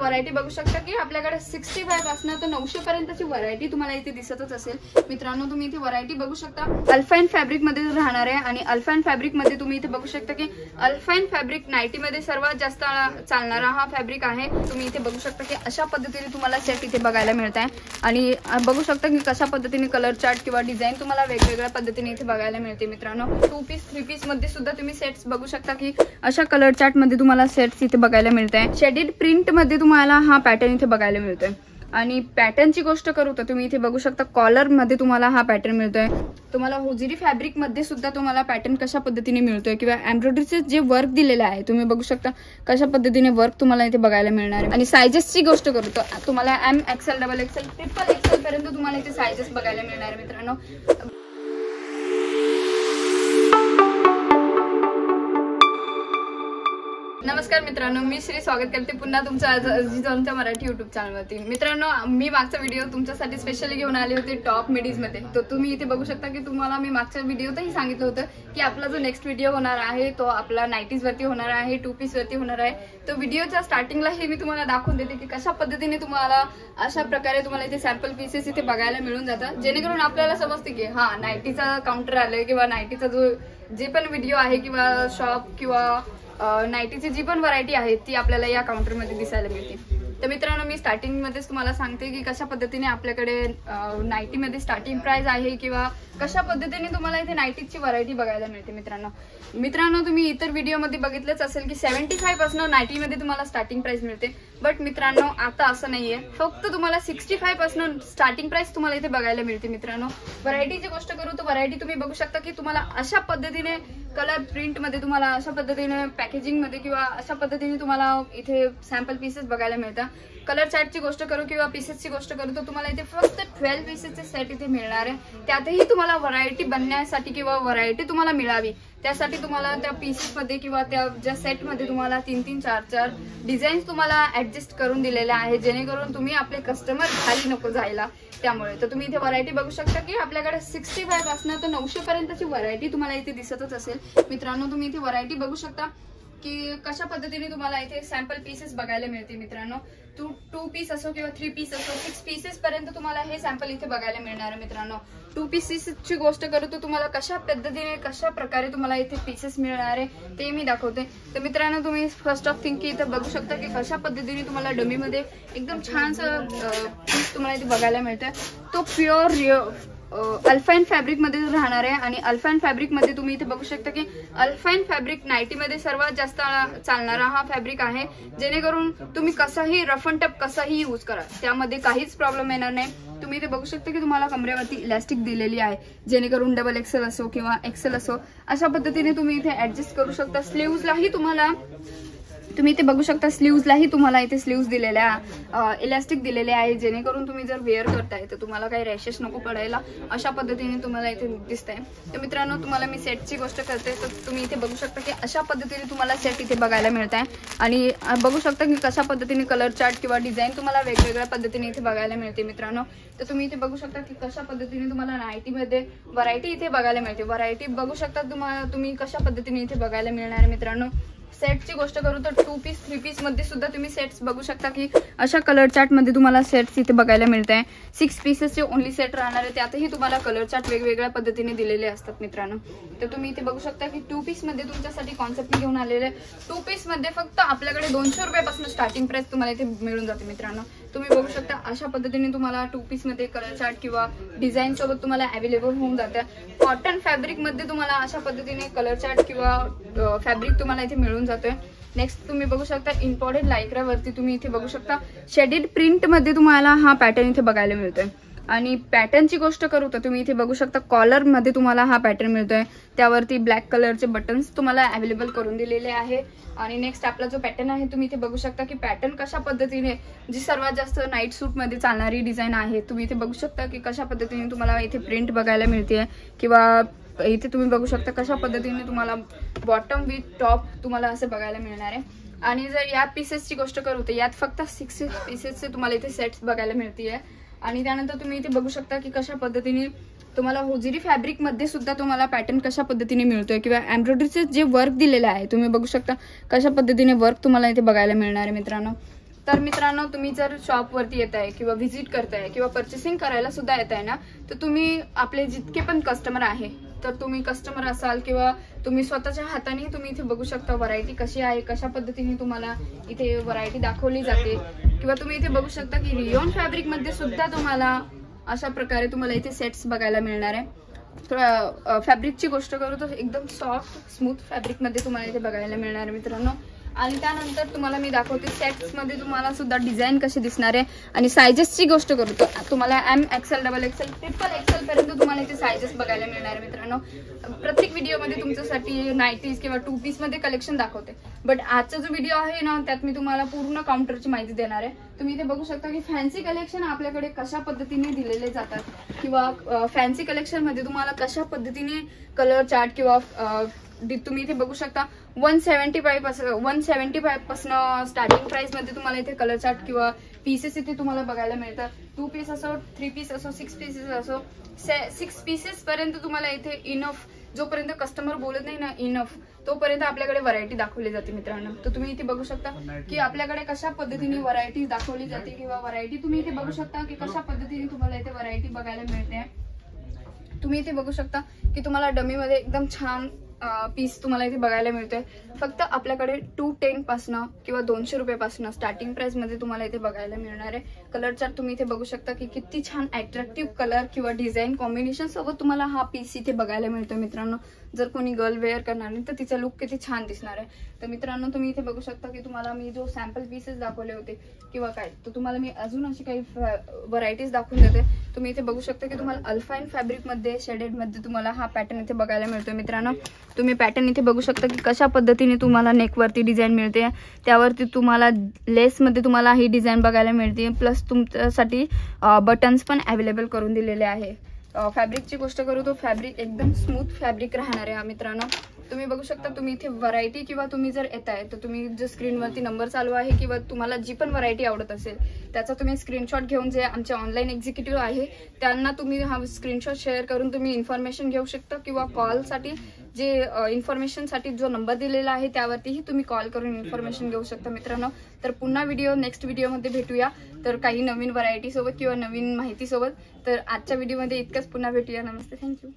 Variety बघू शकता की आपल्याकडे 65 पासून तर 900 पर्यंतची व्हरायटी तुम्हाला इथे दिसतच असेल मित्रांनो। तुम्ही इथे व्हरायटी बघू शकता अल्फाइन फॅब्रिक मध्ये राहणार आहे आणि अल्फाइन फॅब्रिक मध्ये तुम्ही इथे बघू शकता की अल्फाइन फॅब्रिक नाईटी मध्ये सर्वात जास्त चालणारा हा फॅब्रिक आहे। तुम्ही इथे बघू शकता की अशा पद्धतीने तुम्हाला सेट इथे बघायला मिळत आहे आणि बघू शकता की कशा पद्धतीने कलर चार्ट किंवा डिझाइन तुम्हाला वेगवेगळ्या पद्धतीने इथे बघायला मिळते मित्रांनो। 2 पीस 3 पीस मध्ये सुद्धा तुम्ही सेट्स बघू शकता की अशा कलर चार्ट मध्ये तुम्हाला सेट्स इथे बघायला मिळत आहे। शेडेड प्रिंट मध्ये तुम्हाला हा पॅटर्न इथे बघायला मिळतोय आणि पॅटर्नची गोष्ट करू तर तुम्ही इथे बघू शकता कॉलर मध्ये तुम्हाला हा पॅटर्न मिळतोय। तुम्हाला होजिरी फॅब्रिक मध्ये सुद्धा तुम्हाला पॅटर्न कशा पद्धतीने मिळतोय किंवा एम्ब्रॉयडरीचे जे वर्क दिलेलं आहे तुम्ही बघू शकता कशा पद्धतीने वर्क तुम्हाला इथे बघायला मिळणार आहे। आणि सायझेसची गोष्ट करू तर तुम्हाला M XL double XL triple XL पर्यंत तुम्हाला इथे सायझेस बघायला मिळणार आहे मित्रांनो। नमस्कार मित्रांनो, मी श्री स्वागत करते पुन्हा तुमच्या अजिजॉनच्या मराठी युट्यूब चॅनलवरती। मित्रांनो, मी मागचा व्हिडिओ तुमच्यासाठी स्पेशली घेऊन आले होते टॉप मिडीज मध्ये। तर तुम्ही इथे बघू शकता की तुम्हाला मी मागच्या व्हिडिओतही सांगितलं होतं की आपला जो नेक्स्ट व्हिडिओ होणार आहे तो आपला नाईटीज वरती होणार आहे, 2 पीस वरती होणार आहे। तो व्हिडिओच्या स्टार्टिंगला हे मी तुम्हाला दाखवून देते की कशा पद्धतीने तुम्हाला अशा प्रकारे तुम्हाला इथे सॅम्पल पीसेस इथे बघायला मिळून जातात, जेणेकरून आपल्याला समजते की हा नाईटीचा काउंटर आलाय किंवा नाईटीचा जे पण व्हिडिओ आहे किंवा शॉप किंवा नाईटीची जी पण व्हरायटी आहे ती आपल्याला या काउंटर मध्ये दिसायला मिळते। तर मित्रांनो, मी स्टार्टिंग मध्येच तुम्हाला सांगते की कशा पद्धतीने आपल्याकडे नाईटी मध्ये स्टार्टिंग प्राइस आहे किंवा कशा पद्धतीने तुम्हाला इथे नाईटीची व्हरायटी बघायला मिळते। मित्रांनो तुम्ही इतर व्हिडिओ मध्ये बघितलंच असेल की 75 पासून नाईटी मध्ये तुम्हाला स्टार्टिंग प्राइस मिळते, बट मित्रांनो आता असं नाहीये, फक्त तुम्हाला 65 पासून स्टार्टिंग प्राइस तुम्हाला इथे बघायला मिळते। मित्रांनो, व्हरायटीची गोष्ट करू तर व्हरायटी तुम्ही बघू शकता की तुम्हाला अशा पद्धतीने कलर प्रिंट मध्ये तुम्हाला अशा पद्धतीने पॅकेजिंग मध्ये किंवा अशा पद्धतीने तुम्हाला इथे सॅम्पल पीसेस बघायला मिळतात। कलर चार्टची गोष्ट करू किंवा पीसेसची गोष्ट करू तर तुम्हाला इथे फक्त 12 पीसेसचे सेट इथे मिळणार आहे। त्यातही तुम्हाला व्हरायटी बनण्यासाठी किंवा व्हरायटी तुम्हाला मिळावी त्यासाठी तुम्हाला त्या पीसेस मध्ये किंवा त्या ज्या सेट मध्ये तुम्हाला 3-3 4-4 डिझाईन्स तुम्हाला ऍडजस्ट करून दिलेल्या आहे, जेणेकरून तुम्ही आपले कस्टमर खाली नको जायला। त्यामुळे तर तुम्ही इथे व्हरायटी बघू शकता की आपल्याकडे 65 पासून तर 900 पर्यंतची व्हरायटी तुम्हाला इथे दिसतच असेल। मित्रांनो, तुम्ही इथे व्हरायटी बघू शकता की कशा पद्धतीने तुम्हाला इथे सॅम्पल पीसेस बघायला मिळते। मित्रांनो, 2 पीस असो किंवा 3 पीस असो 6 पीसेस पर्यंत तुम्हाला हे सॅम्पल इथे बघायला मिळणार आहे। मित्रांनो, 2 पीसेसची गोष्ट करू तर तुम्हाला कशा पद्धतीने कशा प्रकारे तुम्हाला इथे पीसेस मिळणार आहे ते मी दाखवते। तर मित्रांनो, तुम्ही फर्स्ट ऑफ थिंग की इथे बघू शकता की कशा पद्धतीने तुम्हाला डमी मध्ये एकदम छानसं पीस तुम्हाला इथे बघायला मिळतं। तो प्युअर अल्फाइन फॅब्रिक मध्ये राहणार आहे आणि अल्फाइन फॅब्रिक मध्ये तुम्ही इथे बघू शकता की अल्फाइन फॅब्रिक नाईटी मध्ये सर्वात जास्त चालणारा हा फॅब्रिक आहे, जेणेकरून तुम्ही कसाही रफ अँड टफ कसाही यूज करा त्यामध्ये काहीच प्रॉब्लेम येणार नाही। तुम्ही इथे बघू शकता की तुम्हाला कमरेवरती इलास्टिक दिलेली आहे, जेणेकरून डबल एक्सेल असो किंवा एक्सेल असो अशा पद्धतीने तुम्ही इथे ऍडजस्ट करू शकता। स्लीव्हजलाही तुम्ही इथे बघू शकता स्लीव्हजलाही तुम्हाला इथे स्लीव्हज दिलेल्या इलास्टिक दिलेले आहे, जेणेकरून तुम्ही जर वेअर करताय तर तुम्हाला काही रॅशेस नको पडायला अशा पद्धतीने तुम्हाला इथे दिसतंय। तर मित्रांनो, तुम्हाला मी सेटची गोष्ट करते तर तुम्ही इथे बघू शकता की अशा पद्धतीने तुम्हाला सेट इथे बघायला मिळत आहे आणि बघू शकता की कशा पद्धतीने कलर चार्ट किंवा डिझाईन तुम्हाला वेगवेगळ्या पद्धतीने इथे बघायला मिळते। मित्रांनो, तर तुम्ही इथे बघू शकता की कशा पद्धतीने तुम्हाला नाईटी मध्ये व्हरायटी इथे बघायला मिळते। व्हरायटी बघू शकता तुम्ही कशा पद्धतीने इथे बघायला मिळणार आहे। मित्रांनो, सेटची गोष्ट करू तर 2 पीस 3 पीस मध्ये सुद्धा तुम्ही सेट्स बघू शकता की अशा कलर चार्ट मध्ये तुम्हाला सेट्स इथे बघायला मिळत आहे। 6 पीसेसचे ओनली सेट राहणार आहे, त्यातही तुम्हाला कलर चार्ट वेगवेगळ्या पद्धतीने दिलेले असतात। मित्रांनो, तर तुम्ही इथे बघू शकता की 2 पीस मध्ये तुमच्यासाठी कॉन्सेप्ट घेऊन आलेले 2 पीस मध्ये फक्त आपल्याकडे 200 रुपयापासून स्टार्टिंग प्राइस तुम्हाला इथे मिळून जाते। मित्रांनो, तुम्ही बघू शकता अशा पद्धतीने तुम्हाला 2 पीस मध्ये कलर चार्ट किंवा डिझाईन सोबत तुम्हाला अवेलेबल होऊन जाते। कॉटन फॅब्रिक मध्ये तुम्हाला अशा पद्धतीने कलर चार्ट किंवा फॅब्रिक तुम्हाला इथे मिळून जातोय। नेक्स्ट तुम्ही बघू शकता इम्पोर्टेड लायक्रा वरती तुम्ही इथे बघू शकता शेडेड प्रिंट मध्ये तुम्हाला हा पॅटर्न इथे बघायला मिळतोय आणि पॅटर्नची गोष्ट करू तर तुम्ही इथे बघू शकता कॉलर मध्ये तुम्हाला हा पॅटर्न मिळतोय, त्यावरती ब्लॅक कलरचे बटन्स तुम्हाला अवेलेबल करून दिलेले आहे। आणि नेक्स्ट आपला जो पॅटर्न आहे तुम्ही इथे बघू शकता की पॅटर्न कशा पद्धतीने जी सर्वात जास्त नाईट सूट मध्ये चालणारी डिझाईन आहे तुम्ही इथे बघू शकता की कशा पद्धतीने तुम्हाला इथे प्रिंट बघायला मिळते किंवा इथे तुम्ही बघू शकता कशा पद्धतीने तुम्हाला बॉटम विथ टॉप तुम्हाला असं बघायला मिळणार आहे। आणि जर या पीसेसची गोष्ट करू तर यात फक्त 6 पीसेसचे तुम्हाला इथे सेट्स बघायला मिळते आणि त्यानंतर तुम्ही इथे बघू शकता की कशा पद्धतीने तुम्हाला होजिरी फॅब्रिक मध्ये सुद्धा तुम्हाला पॅटर्न कशा पद्धतीने मिळतोय किंवा एम्ब्रॉयडरीचे जे वर्क दिलेलं आहे तुम्ही बघू शकता कशा पद्धतीने वर्क तुम्हाला इथे बघायला मिळणार आहे। मित्रांनो, तर मित्रांनो, तुम्ही जर शॉपवरती येत आहे किंवा व्हिजिट करताय किंवा परचेसिंग करायला सुद्धा येत आहे ना, तर तुम्ही आपले जितके पण कस्टमर आहे, तर तुम्ही कस्टमर असाल किंवा तुम्ही स्वतःच्या हाताने तुम्ही इथे बघू शकता व्हरायटी कशी आहे, कशा पद्धतीने तुम्हाला इथे व्हरायटी दाखवली जाते, किंवा तुम्ही इथे बघू शकता की रियॉन फॅब्रिक मध्ये सुद्धा तुम्हाला अशा प्रकारे तुम्हाला इथे सेट्स बघायला मिळणार आहे। फॅब्रिकची गोष्ट करू तर एकदम सॉफ्ट स्मूथ फॅब्रिक मध्ये तुम्हाला इथे बघायला मिळणार आहे मित्रांनो। आणि त्यानंतर तुम्हाला मी दाखवते सेट्स मध्ये तुम्हाला सुद्धा डिझाईन कशी दिसणार आहे। आणि सायझेसची गोष्ट करू तर तुम्हाला M XL, double XL, triple XL पर्यंत तुम्हाला इथे सायझेस बघायला मिळणार आहे मित्रांनो। प्रत्येक व्हिडिओमध्ये तुमच्यासाठी नाईटीज किंवा 2 पीस मध्ये कलेक्शन दाखवते, बट आजचा जो व्हिडिओ आहे ना, त्यात मी तुम्हाला पूर्ण काउंटरची माहिती देणार आहे। तुम्ही इथे बघू शकता की फॅन्सी कलेक्शन आपल्याकडे कशा पद्धतीने दिलेले जातात, किंवा फॅन्सी कलेक्शन मध्ये तुम्हाला कशा पद्धतीने कलर चार्ट किंवा तुम्ही इथे बघू शकता 175 पासून स्टार्टिंग प्राइस मध्ये तुम्हाला इथे कलर चार्ट किंवा पीसेस इथे तुम्हाला बघायला मिळतात। 2 पीस असो, 3 पीस असो, 6 पीसेस असो, 6 पीसेस पर्यंत तुम्हाला इथे इनफ, जोपर्यंत कस्टमर बोलत नाही ना इनफ, तोपर्यंत आपल्याकडे व्हरायटी दाखवली जाते मित्रांनो। तर तुम्ही इथे बघू शकता की आपल्याकडे कशा पद्धतीने व्हरायटी दाखवली जाते, किंवा व्हरायटी तुम्ही इथे बघू शकता की कशा पद्धतीने तुम्हाला इथे व्हरायटी बघायला मिळते। तुम्ही इथे बघू शकता की तुम्हाला डमी मध्ये एकदम छान पीस तुम्हाला इथे बघायला मिळतोय। फक्त आपल्याकडे 210 पासून किंवा 200 रुपयापासून स्टार्टिंग प्राइस मध्ये तुम्हाला इथे बघायला मिळणार आहे। कलर चार्ट तुम्ही इथे बघू शकता की किती छान अट्रॅक्टिव्ह कलर किंवा डिझाईन कॉम्बिनेशन सोबत तुम्हाला हा पीस इथे बघायला मिळतोय मित्रांनो। जर कोणी गर्ल वेअर करणार नाही तर तिचा लुक किती छान दिसणार आहे। तर मित्रांनो, तुम्ही इथे बघू शकता की तुम्हाला मी जो सॅम्पल पीसेस दाखवले होते किंवा काय, तर तुम्हाला मी अजून अशी काही व्हरायटीज दाखवून देते। तुम्ही इथे बघू शकता की तुम्हाला अल्फाईन फॅब्रिक मध्ये शेडेड मध्ये तुम्हाला हा पॅटर्न इथे बघायला मिळतोय मित्रांनो। तुम्ही पॅटर्न इथे बघू शकता की कशा पद्धतीने तुम्हाला नेकवरती डिझाईन मिळते, त्यावरती तुम्हाला लेस मध्ये तुम्हाला ही डिझाईन बघायला मिळते, प्लस तुमच्यासाठी बटन्स पण अवेलेबल करून दिलेले आहे। फॅब्रिकची गोष्ट करू तो फॅब्रिक एकदम स्मूथ फॅब्रिक राहणार आहे मित्रांनो। तुम्ही बघू शकता, तुम्ही इथे व्हरायटी किंवा तुम्ही जर येत आहे तर तुम्ही जो स्क्रीनवरती नंबर चालू आहे किंवा तुम्हाला जी पण व्हरायटी आवडत असेल त्याचा तुम्ही स्क्रीनशॉट घेऊन जे आमचे ऑनलाईन एक्झिक्युटिव्ह आहे त्यांना तुम्ही हा स्क्रीनशॉट शेअर करून तुम्ही इन्फॉर्मेशन घेऊ शकता, किंवा कॉलसाठी जे इन्फॉर्मेशनसाठी जो नंबर दिलेला आहे त्यावरतीही तुम्ही कॉल करून इन्फॉर्मेशन घेऊ शकता मित्रांनो। तर पुन्हा नेक्स्ट व्हिडिओमध्ये भेटूया, तर काही नवीन व्हरायटी सोबत किंवा नवीन माहिती सोबत। तर आजच्या व्हिडिओमध्ये इतकंच, पुन्हा भेटूया। नमस्ते, थँक्यू।